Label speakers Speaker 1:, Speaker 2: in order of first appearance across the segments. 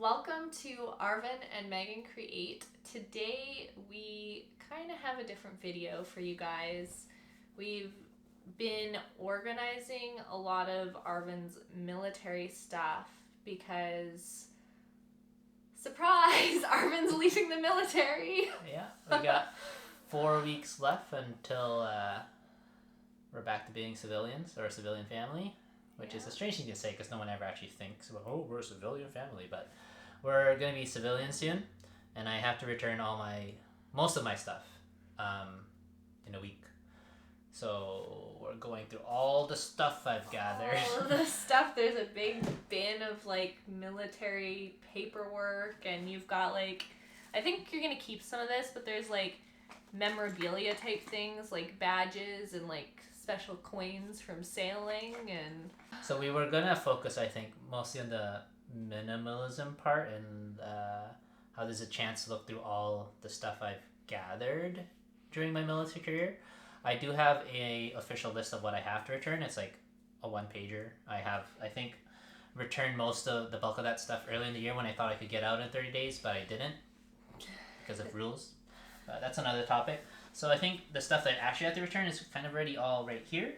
Speaker 1: Welcome to Arvin and Megan Create. Today we kind of have a different video for you guys. We've been organizing a lot of Arvin's military stuff because, surprise, Arvin's leaving the military.
Speaker 2: Yeah, we got 4 weeks left until we're back to being civilians or a civilian family, which is a strange thing to say because no one ever actually thinks, oh, we're a civilian family, but we're going to be civilians soon, and I have to return most of my stuff in a week. So we're going through all the stuff I've gathered.
Speaker 1: All the stuff. There's a big bin of military paperwork, and you've got I think you're going to keep some of this, but there's memorabilia type things like badges and special coins from sailing. And
Speaker 2: so we were going to focus, I think, mostly on the minimalism part and how there's a chance to look through all the stuff I've gathered during my military career. I do have a official list of what I have to return. It's a one-pager. I think returned most of the bulk of that stuff early in the year when I thought I could get out in 30 days, but I didn't because of rules. That's another topic. So I think the stuff that I actually have to return is kind of already all right here.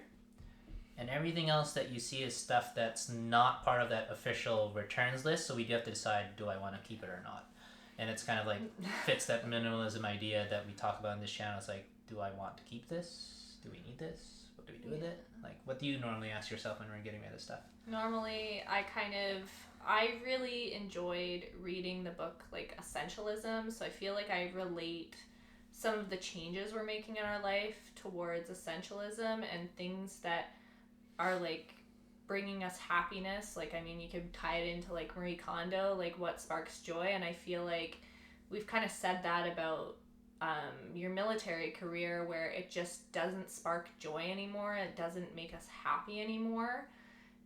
Speaker 2: And everything else that you see is stuff that's not part of that official returns list. So we do have to decide, do I want to keep it or not? And it's kind of fits that minimalism idea that we talk about in this channel. It's do I want to keep this? Do we need this? What do we do with it? What do you normally ask yourself when we're getting rid of stuff?
Speaker 1: Normally, I really enjoyed reading the book Essentialism. So I feel I relate some of the changes we're making in our life towards essentialism and things that are bringing us happiness. You could tie it into Marie Kondo, what sparks joy. And I feel we've kind of said that about your military career, where it just doesn't spark joy anymore. It doesn't make us happy anymore.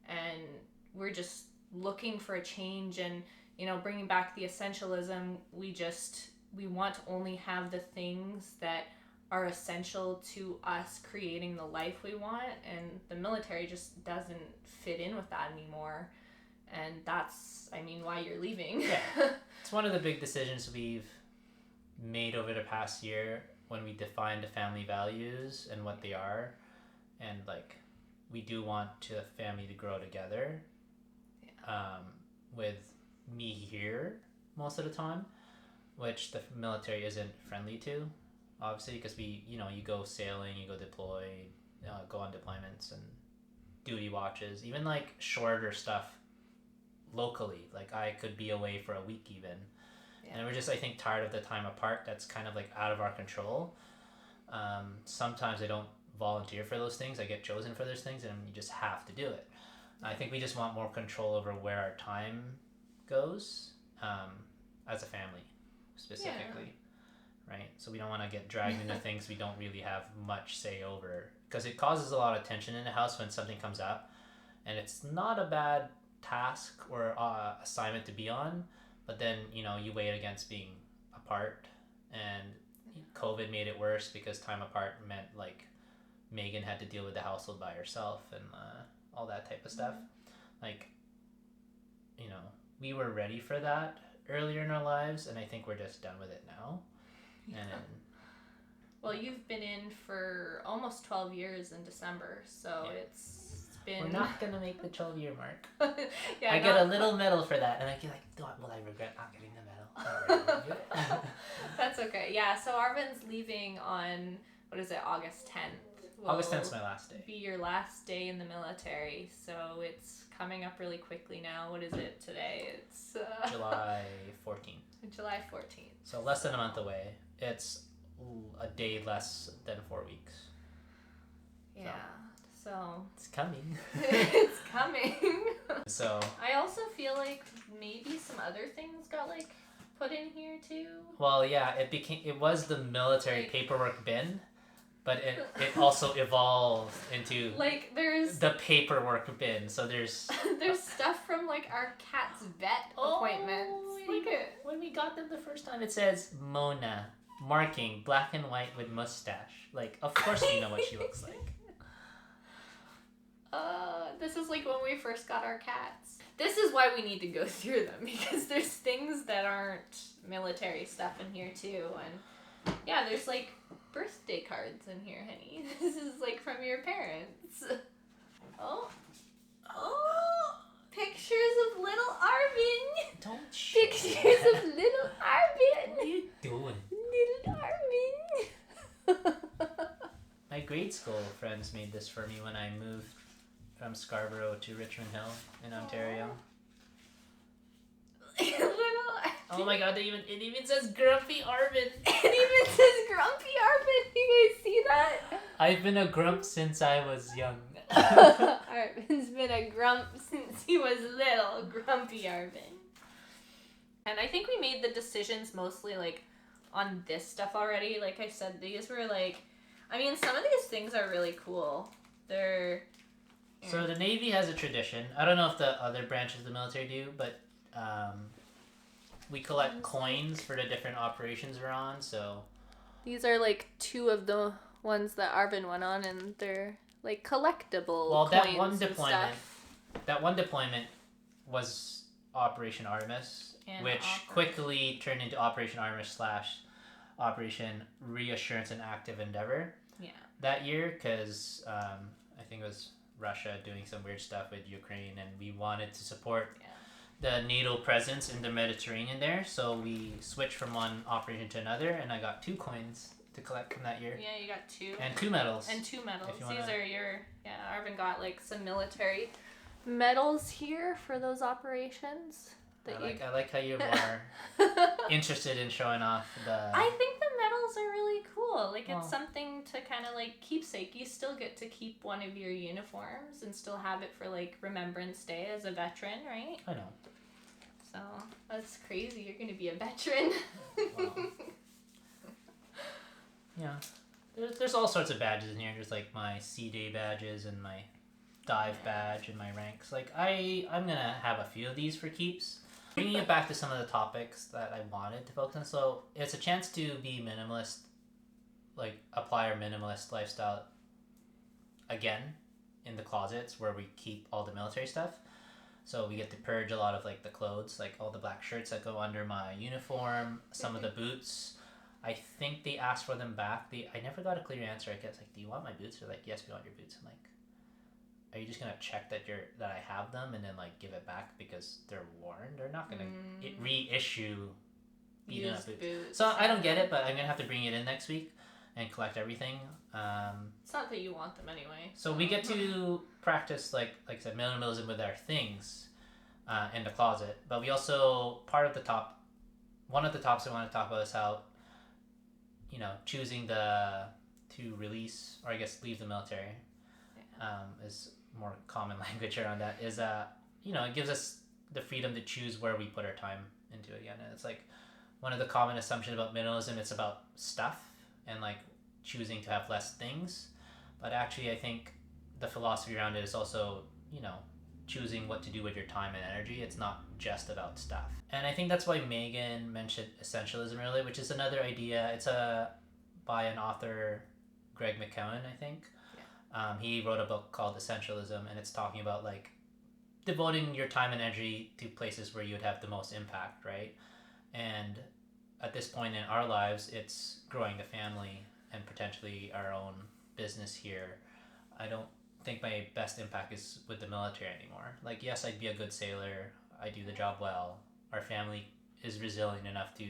Speaker 1: And we're just looking for a change and, bringing back the essentialism. We want to only have the things that are essential to us creating the life we want, and the military just doesn't fit in with that anymore. And that's, why you're leaving.
Speaker 2: Yeah. It's one of the big decisions we've made over the past year when we defined the family values and what they are. And we do want the family to grow together. Yeah. With me here most of the time, which the military isn't friendly to. Obviously, because you go sailing, you go deploy, go on deployments and duty watches, even shorter stuff locally. I could be away for a week even. Yeah. And we're just, I think, tired of the time apart that's kind of out of our control. Sometimes I don't volunteer for those things. I get chosen for those things and you just have to do it. I think we just want more control over where our time goes as a family specifically. Yeah. Right? So we don't want to get dragged into things we don't really have much say over, because it causes a lot of tension in the house when something comes up, and it's not a bad task or assignment to be on, but then you weigh it against being apart, and COVID made it worse because time apart meant Megan had to deal with the household by herself and all that type of stuff. We were ready for that earlier in our lives, and I think we're just done with it now.
Speaker 1: Yeah. Well, you've been in for almost 12 years in December, so yeah. It's been...
Speaker 2: We're not going to make the 12-year mark. Yeah, I get a little medal for that, and I feel will I regret not getting the medal?
Speaker 1: That's okay. Yeah, so Arvin's leaving on, August 10th.
Speaker 2: August 10th is my last day.
Speaker 1: Be your last day in the military, so it's coming up really quickly now. What is it today? It's...
Speaker 2: July 14th.
Speaker 1: July 14th.
Speaker 2: So less than a month away. It's a day less than 4 weeks.
Speaker 1: Yeah. So
Speaker 2: it's coming.
Speaker 1: It's coming.
Speaker 2: So
Speaker 1: I also feel maybe some other things got put in here too.
Speaker 2: Well, yeah, it was the military paperwork bin, but it also evolved into
Speaker 1: there's
Speaker 2: the paperwork bin. So there's
Speaker 1: stuff from our cat's vet appointments. Look at
Speaker 2: when we got them the first time. It says Mona, marking black and white with mustache. Of course we know what she looks like.
Speaker 1: This is when we first got our cats. this is why we need to go through them, because there's things that aren't military stuff in here too, and yeah, there's like birthday cards in here, honey. This is like from your parents. Oh, pictures of little Arvin.
Speaker 2: Don't show
Speaker 1: Pictures of little Arvin.
Speaker 2: What are you doing?
Speaker 1: Little Arvin.
Speaker 2: My grade school friends made this for me when I moved from Scarborough to Richmond Hill in Ontario.
Speaker 1: Little
Speaker 2: Oh my god, it even says Grumpy Arvin.
Speaker 1: It even says Grumpy Arvin. You guys see that?
Speaker 2: I've been a grump since I was young.
Speaker 1: Arvin's been a grump since he was little. Grumpy Arvin. And I think we made the decisions mostly like on this stuff already. Like I said, these were like, I mean, some of these things are really cool. They're...
Speaker 2: So the Navy has a tradition. I don't know if the other branches of the military do, but we collect coins for the different operations we're on. So
Speaker 1: these are like two of the ones that Arvin went on, and they're like collectible.
Speaker 2: Well,
Speaker 1: coins
Speaker 2: that one deployment was Operation Artemis, which quickly turned into Operation Artemis / Operation Reassurance and Active Endeavor.
Speaker 1: Yeah.
Speaker 2: That year, because I think it was Russia doing some weird stuff with Ukraine, and we wanted to support the NATO presence in the Mediterranean there, so we switched from one operation to another, and I got 2 coins to collect from that year.
Speaker 1: Yeah, you got 2.
Speaker 2: And 2 medals.
Speaker 1: And 2 medals.
Speaker 2: These
Speaker 1: are your... Yeah, Arvin got like some military medals here for those operations.
Speaker 2: I like how you're more interested in showing off the...
Speaker 1: I think the medals are really cool. Like, it's something to kind of like keepsake. You still get to keep one of your uniforms and still have it for like Remembrance Day as a veteran, right?
Speaker 2: I know.
Speaker 1: So that's crazy. You're gonna be a veteran.
Speaker 2: Wow. Yeah. There's all sorts of badges in here. There's like my C-Day badges and my dive badge and my ranks. Like I'm gonna have a few of these for keeps. Bringing it back to some of the topics that I wanted to focus on. So it's a chance to be minimalist, like apply our minimalist lifestyle again in the closets where we keep all the military stuff. So we get to purge a lot of like the clothes, like all the black shirts that go under my uniform, some of the boots. I think they asked for them back. I never got a clear answer. I guess like, do you want my boots? They're like, yes, we want your boots. I'm like, are you just gonna check that I have them and then like give it back because they're worn? They're not gonna reissue
Speaker 1: used boots.
Speaker 2: So I don't get it, but I'm gonna have to bring it in next week and collect everything.
Speaker 1: It's not that you want them anyway.
Speaker 2: So we get to practice like I said, minimalism with our things in the closet, but we also one of the topics I want to talk about is how choosing to release, or I guess leave the military, is more common language around that, is it gives us the freedom to choose where we put our time into again. And it's like one of the common assumptions about minimalism, it's about stuff and like choosing to have less things, but actually I think the philosophy around it is also choosing what to do with your time and energy. It's not just about stuff. And I think that's why Megan mentioned Essentialism earlier, which is another idea. It's by an author, Greg Mckeown, I think. He wrote a book called Essentialism, and it's talking about like devoting your time and energy to places where you would have the most impact, right? And at this point in our lives, it's growing the family and potentially our own business here. I don't think my best impact is with the military anymore. Like, yes, I'd be a good sailor. I do the job well. Our family is resilient enough to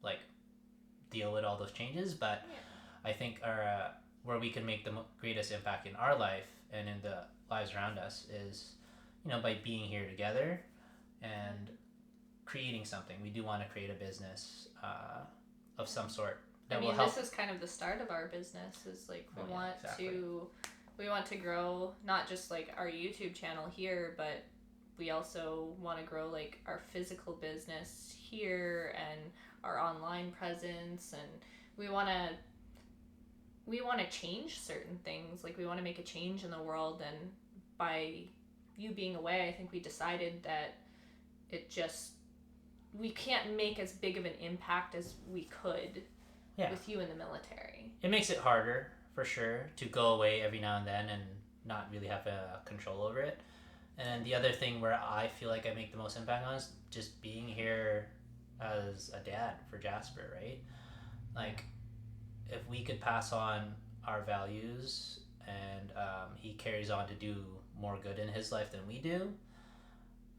Speaker 2: like deal with all those changes, but I think our where we can make the greatest impact in our life and in the lives around us is, by being here together and creating something. We do want to create a business of some sort that will help.
Speaker 1: This is kind of the start of our business. Is like we want to grow not just like our YouTube channel here, but we also want to grow like our physical business here and our online presence, and we want to change certain things. Like, we want to make a change in the world, and by you being away, I think we decided that we can't make as big of an impact as we could with you in the military.
Speaker 2: It makes it harder, for sure, to go away every now and then and not really have control over it. And the other thing where I feel like I make the most impact on is just being here as a dad for Jasper, right? Like, if we could pass on our values and he carries on to do more good in his life than we do,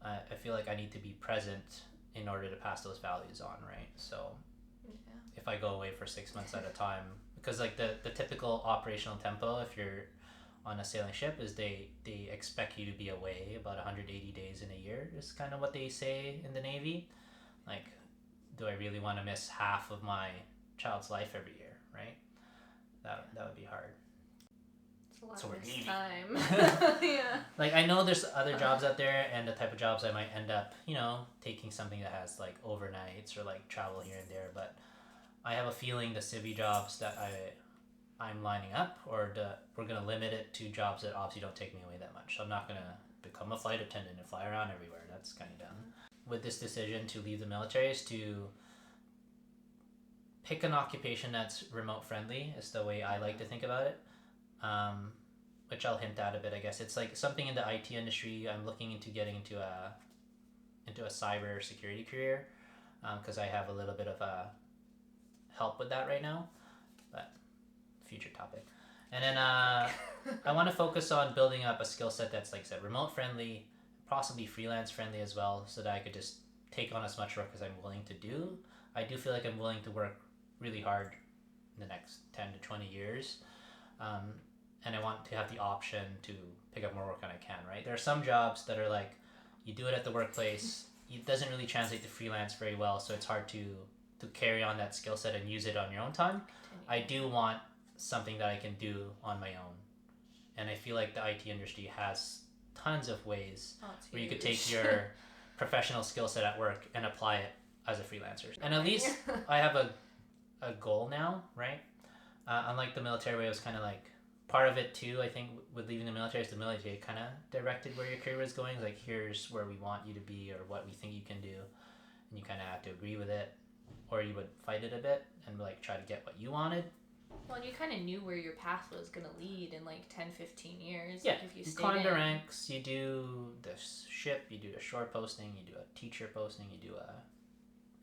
Speaker 2: I feel like I need to be present in order to pass those values on, right? So if I go away for 6 months at a time, because like the typical operational tempo, if you're on a sailing ship, is they expect you to be away about 180 days in a year, is kind of what they say in the Navy. Like, do I really want to miss half of my child's life every year, right? That would be hard.
Speaker 1: It's a lot of time. Yeah.
Speaker 2: Like, I know there's other jobs out there, and the type of jobs I might end up, taking something that has like overnights or like travel here and there. But I have a feeling the civvy jobs that I'm lining up, we're gonna limit it to jobs that obviously don't take me away that much. So I'm not gonna become a flight attendant and fly around everywhere. That's kind of dumb. With this decision to leave the military is to pick an occupation that's remote friendly, is the way I like to think about it. Which I'll hint at a bit, I guess. It's like something in the IT industry. I'm looking into getting into a cyber security career, because I have a little bit of help with that right now, but future topic. And then I want to focus on building up a skill set that's, like I said, remote friendly, possibly freelance friendly as well, so that I could just take on as much work as I'm willing to do. I do feel like I'm willing to work really hard in the next 10 to 20 years. And I want to have the option to pick up more work when I can, right? There are some jobs that are like, you do it at the workplace, it doesn't really translate to freelance very well, so it's hard to carry on that skill set and use it on your own time. I do want something that I can do on my own. And I feel like the IT industry has tons of ways where you could take your professional skill set at work and apply it as a freelancer. And at least I have a goal now, right? Unlike the military, where it was kind of like, part of it too, I think, with leaving the military, is the military kind of directed where your career was going. It's like, here's where we want you to be, or what we think you can do, and you kind of have to agree with it, or you would fight it a bit and like try to get what you wanted.
Speaker 1: Well, and you kind of knew where your path was going to lead in like 10, 15 years.
Speaker 2: Yeah,
Speaker 1: like if you
Speaker 2: climb the ranks, you do the ship, you do the shore posting, you do a teacher posting, you do a...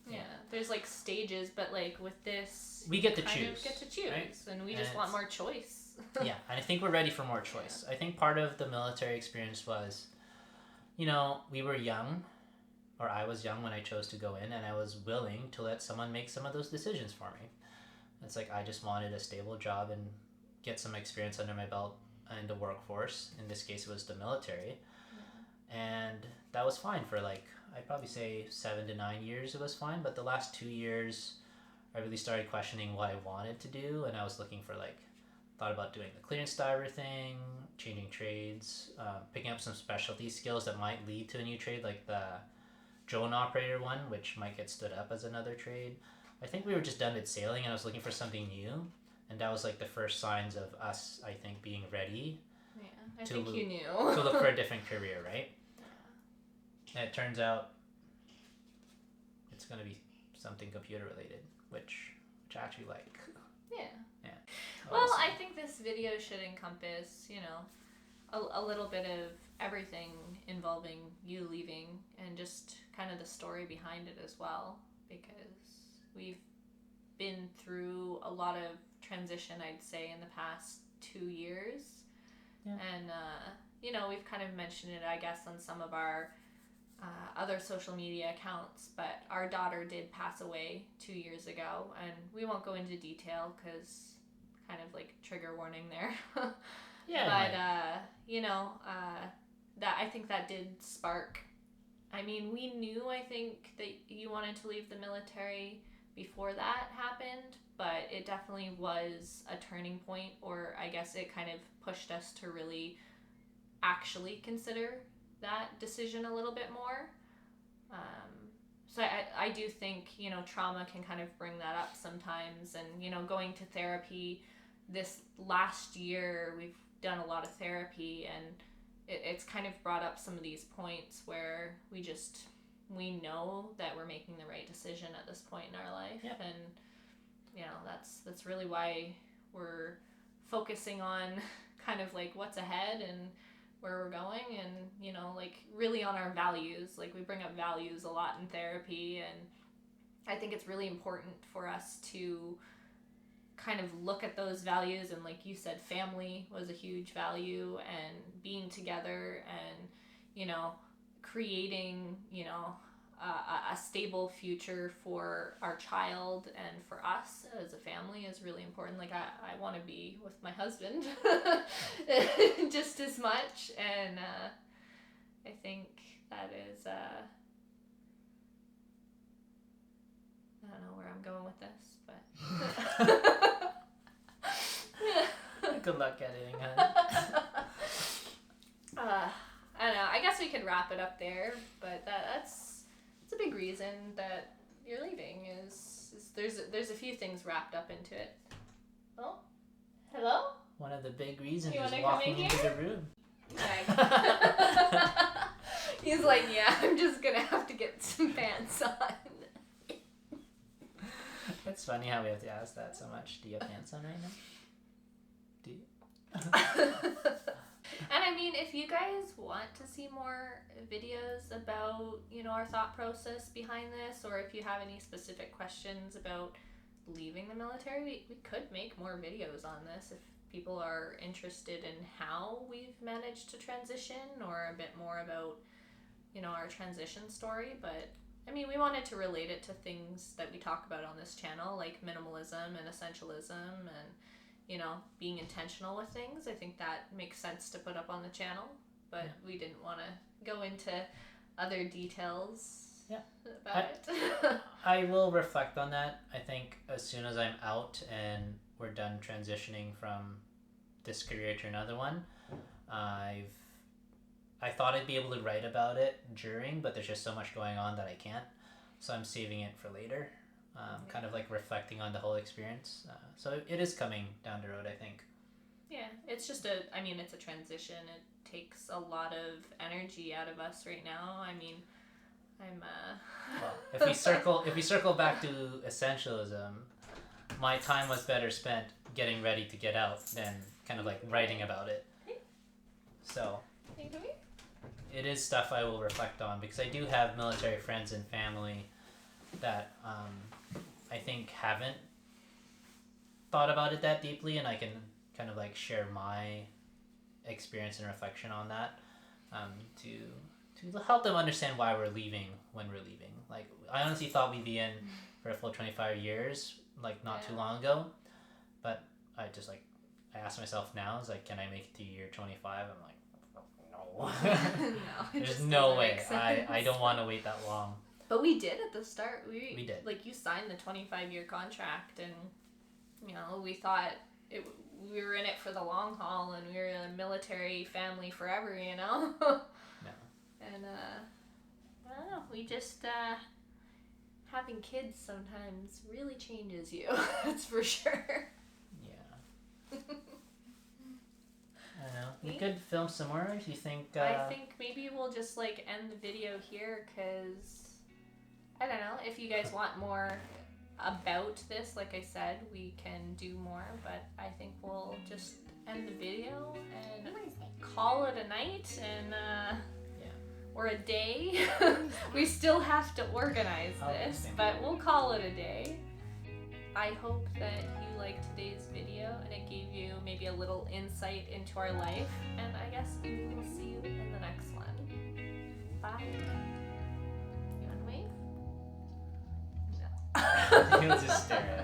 Speaker 1: Yeah, there's like stages, but like with this,
Speaker 2: we get to choose,
Speaker 1: right? And we just want more choice.
Speaker 2: Yeah, and I think we're ready for more choice. Yeah. I think part of the military experience was, we were young, or I was young when I chose to go in, and I was willing to let someone make some of those decisions for me. It's like, I just wanted a stable job and get some experience under my belt in the workforce. In this case, it was the military. Yeah. And that was fine for like, I'd probably say 7 to 9 years it was fine, but the last 2 years I really started questioning what I wanted to do, and I was looking for like, thought about doing the clearance diver thing, changing trades, picking up some specialty skills that might lead to a new trade, like the drone operator one, which might get stood up as another trade. I think we were just done with sailing and I was looking for something new, and that was like the first signs of us, I think, being ready.
Speaker 1: Yeah, I think you knew.
Speaker 2: To look for a different career, right? And it turns out it's going to be something computer related, which I actually like.
Speaker 1: Yeah.
Speaker 2: Yeah.
Speaker 1: Well, I think this video should encompass, a little bit of everything involving you leaving, and just kind of the story behind it as well, because we've been through a lot of transition, I'd say, in the past 2 years. Yeah. And, we've kind of mentioned it, I guess, on some of our other social media accounts, but our daughter did pass away 2 years ago, and we won't go into detail because kind of like trigger warning there. Yeah. But that, I think that did spark. I mean, we knew, I think, that you wanted to leave the military before that happened, but it definitely was a turning point, or I guess it kind of pushed us to really actually consider that decision a little bit more. So I do think, trauma can kind of bring that up sometimes, and, going to therapy this last year, we've done a lot of therapy, and it's kind of brought up some of these points where we know that we're making the right decision at this point in our life. Yep. And, that's really why we're focusing on kind of like what's ahead, and where we're going, and, you know, like, really on our values. Like, we bring up values a lot in therapy, and I think it's really important for us to kind of look at those values, and like you said, family was a huge value, and being together, and, you know, creating, you know, a stable future for our child and for us as a family is really important. Like, I want to be with my husband just as much, and I think that is I don't know where I'm going with this, but
Speaker 2: Good luck editing, honey.
Speaker 1: I don't know. I guess we could wrap it up there, but that's a big reason that you're leaving. Is there's a few things wrapped up into it. Oh, hello.
Speaker 2: One of the big reasons
Speaker 1: You
Speaker 2: is
Speaker 1: wanna
Speaker 2: walking
Speaker 1: come in
Speaker 2: into
Speaker 1: here?
Speaker 2: the room.
Speaker 1: He's like, yeah, I'm just gonna have to get some pants on.
Speaker 2: It's funny how we have to ask that so much. Do you have pants on right now? Do you?
Speaker 1: And I mean, if you guys want to see more videos about, you know, our thought process behind this, or if you have any specific questions about leaving the military, we could make more videos on this if people are interested in how we've managed to transition, or a bit more about, you know, our transition story. But I mean, we wanted to relate it to things that we talk about on this channel, like minimalism and essentialism, and, you know, being intentional with things. I think that makes sense to put up on the channel, but we didn't want to go into other details about it.
Speaker 2: I will reflect on that. I think as soon as I'm out and we're done transitioning from this career to another one, I thought I'd be able to write about it during, but there's just so much going on that I can't. So I'm saving it for later. Kind of like reflecting on the whole experience. So it is coming down the road, I think.
Speaker 1: Yeah, it's just it's a transition. It takes a lot of energy out of us right now. I mean,
Speaker 2: Well, if we circle back to essentialism, my time was better spent getting ready to get out than kind of like writing about it. So it is stuff I will reflect on, because I do have military friends and family that I think haven't thought about it that deeply, and I can kind of like share my experience and reflection on that to help them understand why we're leaving when we're leaving. Like, I honestly thought we'd be in for a full 25 years, like not too long ago, but I ask myself now, is like, can I make it to year 25? I'm like, no. There's no way. I don't want to wait that long.
Speaker 1: But we did at the start. We
Speaker 2: did.
Speaker 1: Like, you signed the 25-year contract, and, you know, we thought we were in it for the long haul, and we were a military family forever, you know?
Speaker 2: No.
Speaker 1: And, I don't know. We just, having kids sometimes really changes you. That's for sure.
Speaker 2: Yeah. I don't know. We could film some more if you think...
Speaker 1: I think maybe we'll just, like, end the video here, because... I don't know, if you guys want more about this, like I said, we can do more, but I think we'll just end the video and call it a night, and or a day. We still have to organize this, but we'll call it a day. I hope that you liked today's video and it gave you maybe a little insight into our life, and I guess we will see you in the next one. Bye. You want to wave? No.
Speaker 2: He'll just stare at